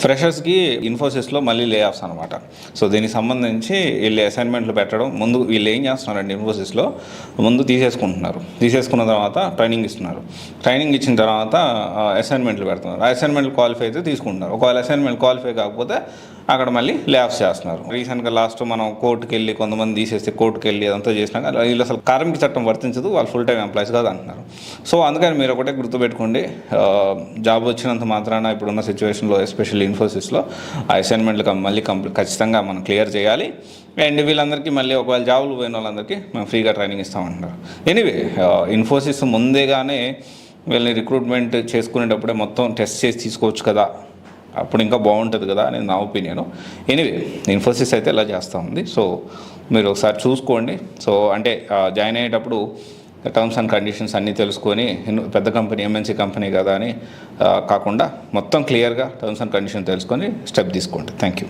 ఫ్రెషర్స్కి ఇన్ఫోసిస్లో మళ్ళీ లే ఆఫ్స్ అనమాట. సో దీనికి సంబంధించి వీళ్ళు అసైన్మెంట్లు పెట్టడం, ముందు వీళ్ళు ఏం చేస్తున్నారంటే ఇన్ఫోసిస్లో ముందు తీసేసుకున్న తర్వాత ట్రైనింగ్ ఇస్తున్నారు. ట్రైనింగ్ ఇచ్చిన తర్వాత అసైన్మెంట్లు పెడుతున్నారు. అసైన్మెంట్లు క్వాలిఫై అయితే తీసుకుంటున్నారు. ఒకవేళ అసైన్మెంట్ క్వాలిఫై కాకపోతే అక్కడ మళ్ళీ లే ఆఫ్స్ చేస్తున్నారు. రీసెంట్గా లాస్ట్ మనం కోర్టుకు వెళ్ళి కొంతమంది తీసేస్తే కోర్టుకు వెళ్ళి అదంతా చేసినాక వీళ్ళు అసలు కార్మిక చట్టం వర్తించదు, వాళ్ళు ఫుల్ టైం ఎంప్లాయీస్ కాదు అంటున్నారు. సో అందుకని మీరు ఒకటే గుర్తుపెట్టుకోండి, జాబ్ వచ్చినంత మాత్రాన ఇప్పుడున్న సిచ్యువేషన్లో ఎస్పెషల్లీ ఇన్ఫోసిస్లో ఆ అసైన్మెంట్లు మళ్ళీ ఖచ్చితంగా మనం క్లియర్ చేయాలి. అండ్ వీళ్ళందరికీ మళ్ళీ ఒకవేళ జాబులు పోయిన వాళ్ళందరికీ మేము ఫ్రీగా ట్రైనింగ్ ఇస్తామంటున్నారు. ఎనీవే ఇన్ఫోసిస్ ముందేగానే వీళ్ళని రిక్రూట్మెంట్ చేసుకునేటప్పుడే మొత్తం టెస్ట్ చేసి తీసుకోవచ్చు కదా, అప్పుడు ఇంకా బాగుంటుంది కదా అనేది నా ఒపీనియన్. ఎనీవే ఇన్ఫోసిస్ అయితే ఇలా చేస్తూ ఉంది. సో మీరు ఒకసారి చూసుకోండి. సో అంటే జాయిన్ అయ్యేటప్పుడు టర్మ్స్ అండ్ కండిషన్స్ అన్నీ తెలుసుకొని పెద్ద కంపెనీ ఎంఎన్సీ కంపెనీ కదా అని కాకుండా మొత్తం క్లియర్గా టర్మ్స్ అండ్ కండిషన్ తెలుసుకొని స్టెప్ తీసుకోండి. Thank you.